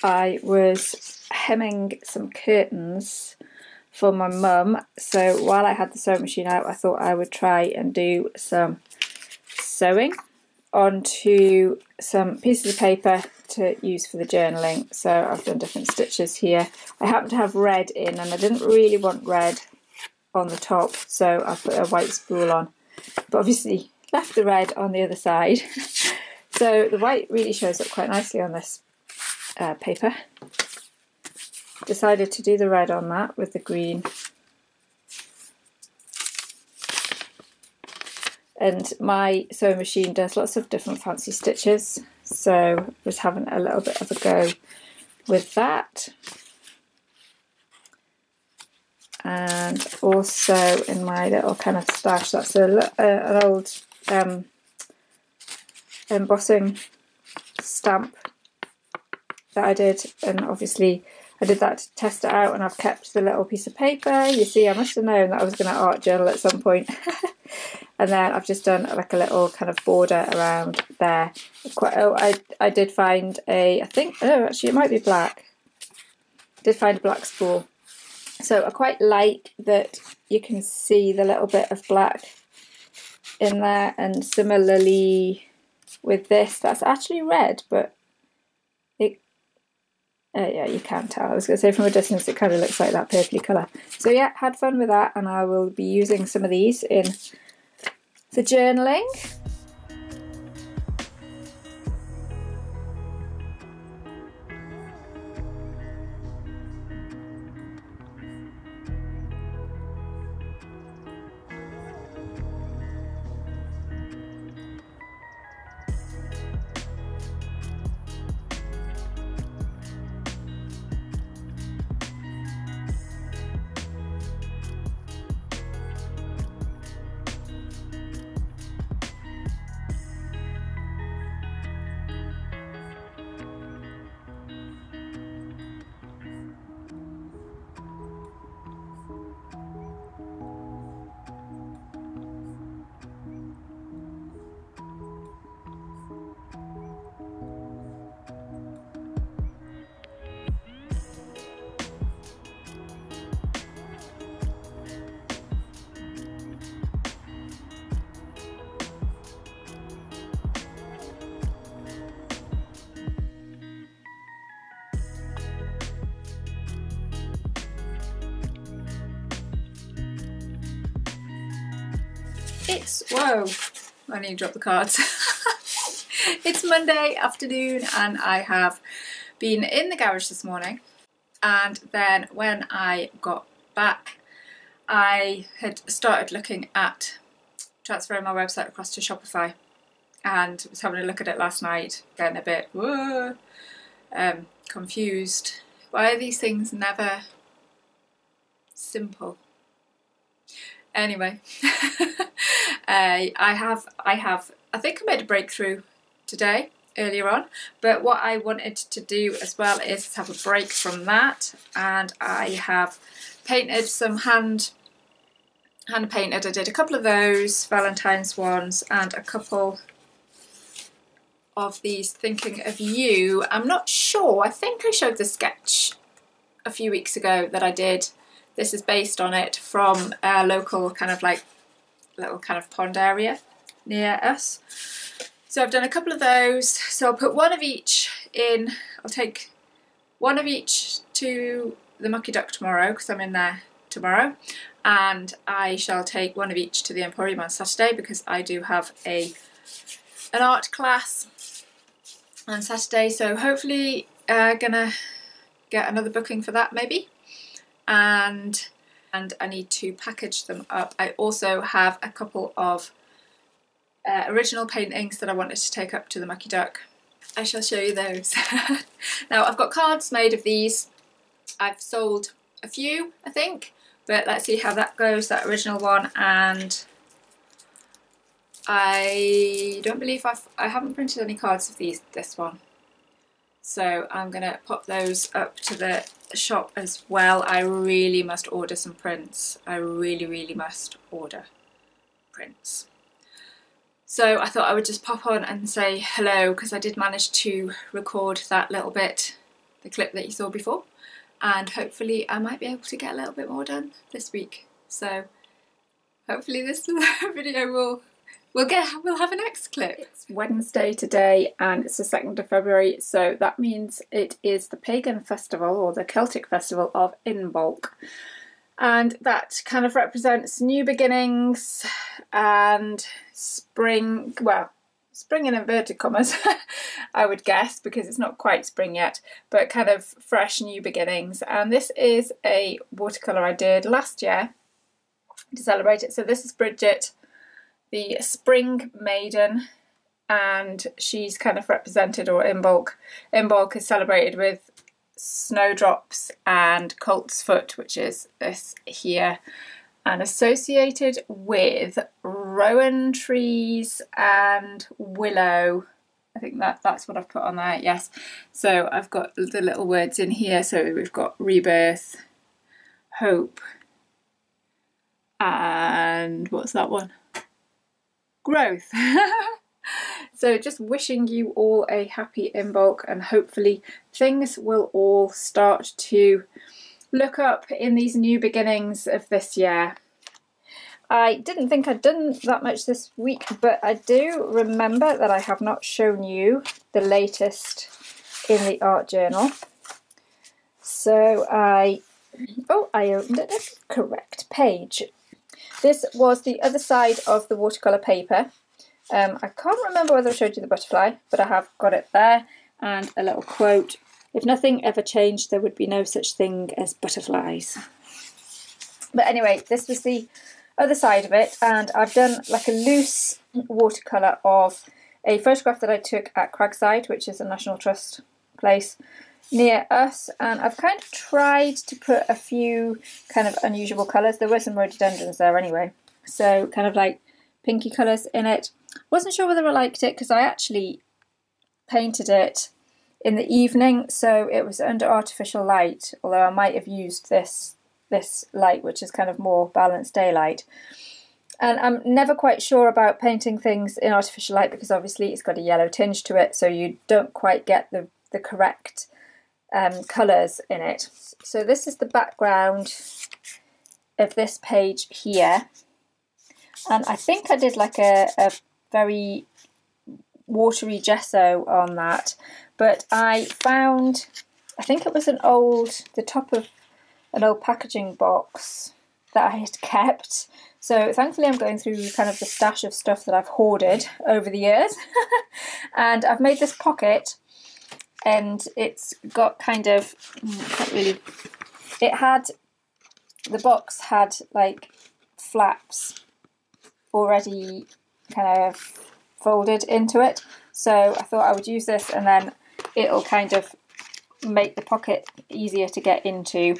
I was hemming some curtains for my mum, so while I had the sewing machine out I thought I would try and do some sewing onto some pieces of paper to use for the journaling. So I've done different stitches here. I happen to have red in and I didn't really want red on the top, so I put a white spool on, but obviously left the red on the other side. So the white really shows up quite nicely on this paper. Decided to do the red on that with the green. And my sewing machine does lots of different fancy stitches, so was having a little bit of a go with that. And also in my little kind of stash, that's an old embossing stamp that I did, and obviously I did that to test it out, and I've kept the little piece of paper. You see, I must have known that I was going to art journal at some point. And then I've just done like a little kind of border around there. I did find I think, oh actually it might be black. Did find a black spool. So I quite like that you can see the little bit of black in there, and similarly with this, that's actually red, but yeah, you can tell. I was going to say from a distance it kind of looks like that purpley colour. So yeah, had fun with that, and I will be using some of these in the journaling. Whoa, I need to drop the cards. It's Monday afternoon and I have been in the garage this morning, and then when I got back I had started looking at transferring my website across to Shopify, and was having a look at it last night, getting a bit confused. Why are these things never simple? Anyway, I think I made a breakthrough today, earlier on, but what I wanted to do as well is have a break from that, and I have painted some hand painted. I did a couple of those Valentine's ones and a couple of these Thinking of You. I'm not sure, I think I showed the sketch a few weeks ago that I did. This is based on it from a local kind of like little kind of pond area near us. So I've done a couple of those. So I'll put one of each in. I'll take one of each to the Mucky Duck tomorrow because I'm in there tomorrow, and I shall take one of each to the Emporium on Saturday because I do have an art class on Saturday. So hopefully gonna get another booking for that maybe. And I need to package them up. I also have a couple of original paintings that I wanted to take up to the Mucky Duck. I shall show you those. Now I've got cards made of these. I've sold a few, I think, but let's see how that goes, that original one. And I don't believe I haven't printed any cards of this one. So I'm going to pop those up to the shop as well. I really must order some prints. I really must order prints. So I thought I would just pop on and say hello, because I did manage to record that little bit the clip that you saw before, and hopefully I might be able to get a little bit more done this week. So hopefully this video we'll have a next clip. It's Wednesday today and it's the 2nd of February, so that means it is the pagan festival, or the Celtic festival of Imbolc. And that kind of represents new beginnings and spring, well, spring in inverted commas, I would guess, because it's not quite spring yet, but kind of fresh new beginnings. And this is a watercolour I did last year to celebrate it. So this is Bridget, the spring maiden, and she's kind of represented, or Imbolc. Imbolc is celebrated with snowdrops and colt's foot, which is this here, and associated with rowan trees and willow. I think that's what I've put on there, yes. So I've got the little words in here. So we've got rebirth, hope, and what's that one? Growth. So just wishing you all a happy Imbolc, and hopefully things will all start to look up in these new beginnings of this year. I didn't think I'd done that much this week, but I do remember that I have not shown you the latest in the art journal. So I opened it at the correct page. This was the other side of the watercolour paper. I can't remember whether I showed you the butterfly, but I have got it there, and a little quote: "If nothing ever changed, there would be no such thing as butterflies." But anyway, this was the other side of it, and I've done like a loose watercolour of a photograph that I took at Cragside, which is a National Trust place near us, and I've kind of tried to put a few kind of unusual colours. There were some rhododendrons there anyway, so kind of like pinky colours in it. Wasn't sure whether I liked it because I actually painted it in the evening, so it was under artificial light, although I might have used this light, which is kind of more balanced daylight. And I'm never quite sure about painting things in artificial light because obviously it's got a yellow tinge to it, so you don't quite get the correct colours in it. So this is the background of this page here, and I think I did like a very watery gesso on that, but I found, I think it was the top of an old packaging box that I had kept. So thankfully I'm going through kind of the stash of stuff that I've hoarded over the years. And I've made this pocket, and it's got kind of, the box had like flaps already kind of folded into it. So I thought I would use this, and then it'll kind of make the pocket easier to get into.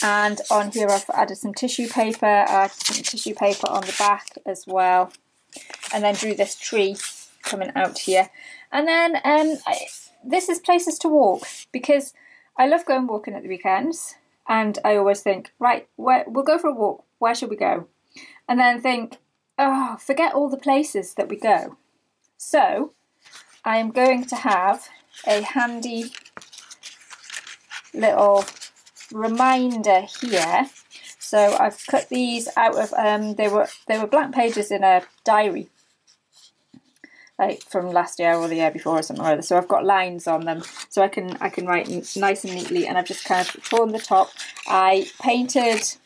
And on here I've added some tissue paper. I added some tissue paper on the back as well, and then drew this tree coming out here. And then this is places to walk, because I love going walking at the weekends, and I always think, right, we'll go for a walk, where should we go? And then think, oh, forget all the places that we go. So I am going to have a handy little reminder here. So I've cut these out of they were blank pages in a diary, like from last year or the year before or something or other. So I've got lines on them, so I can write nice and neatly. And I've just kind of torn the top. I painted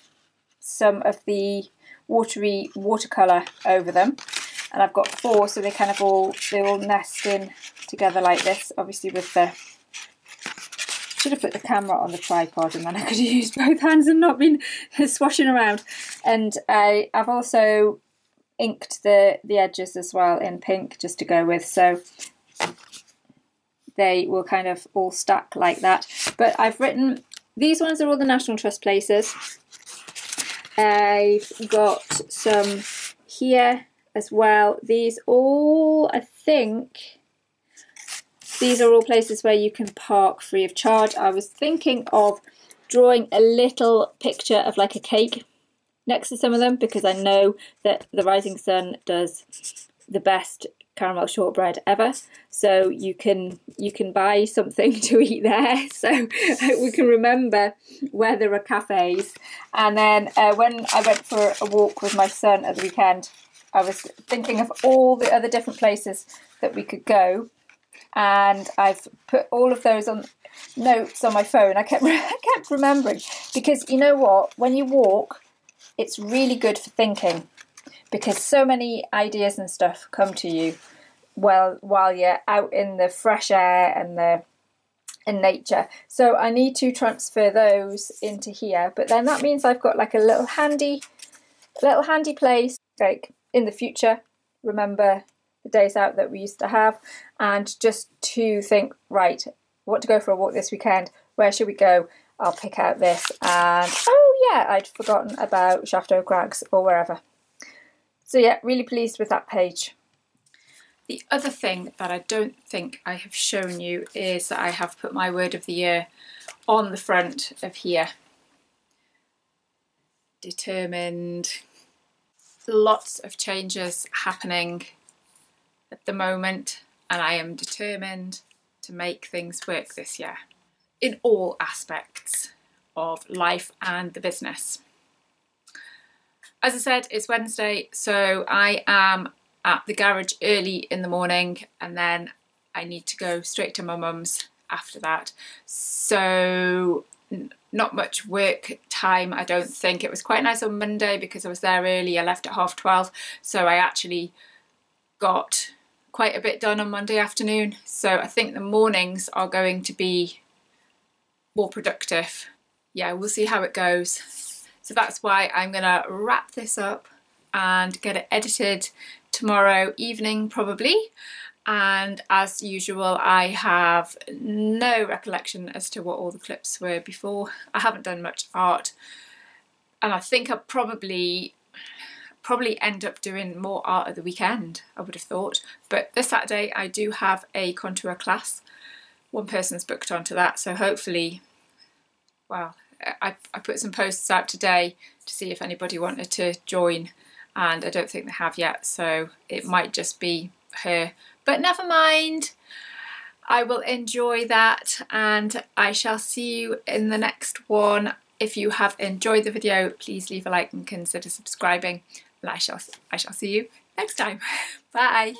some of the watery watercolour over them, and I've got 4, so they all nest in together like this. Obviously with the, should have put the camera on the tripod, and then I could have used both hands and not been swashing around. And I've also inked the edges as well in pink just to go with, so they will kind of all stack like that. But I've written, these ones are all the National Trust places. I've got some here as well. These all, I think, these are all places where you can park free of charge. I was thinking of drawing a little picture of like a cake next to some of them, because I know that the Rising Sun does the best caramel shortbread ever, so you can buy something to eat there, so we can remember where there are cafes. And then when I went for a walk with my son at the weekend, I was thinking of all the other different places that we could go, and I've put all of those on notes on my phone. I kept remembering, because you know what, when you walk, it's really good for thinking, because so many ideas and stuff come to you while you're out in the fresh air and in nature. So I need to transfer those into here, but then that means I've got like a little handy place, like in the future, remember the days out that we used to have, and just to think, right, what to go for a walk this weekend, where should we go? I'll pick out this, and oh yeah, I'd forgotten about Shafto Crags or wherever. So yeah, really pleased with that page. The other thing that I don't think I have shown you is that I have put my word of the year on the front of here. Determined. Lots of changes happening at the moment, and I am determined to make things work this year in all aspects of life and the business. As I said, it's Wednesday, so I am at the garage early in the morning, and then I need to go straight to my mum's after that. So not much work time, I don't think. It was quite nice on Monday because I was there early. I left at 12:30, so I actually got quite a bit done on Monday afternoon. So I think the mornings are going to be more productive. Yeah, we'll see how it goes. So that's why I'm gonna wrap this up and get it edited tomorrow evening probably. And as usual, I have no recollection as to what all the clips were before. I haven't done much art, and I think I'll probably end up doing more art at the weekend, I would have thought. But this Saturday I do have a contour class. One person's booked onto that, so hopefully, well, I put some posts out today to see if anybody wanted to join, and I don't think they have yet, so it might just be her. But never mind, I will enjoy that, and I shall see you in the next one. If you have enjoyed the video, please leave a like and consider subscribing, and I shall see you next time. Bye.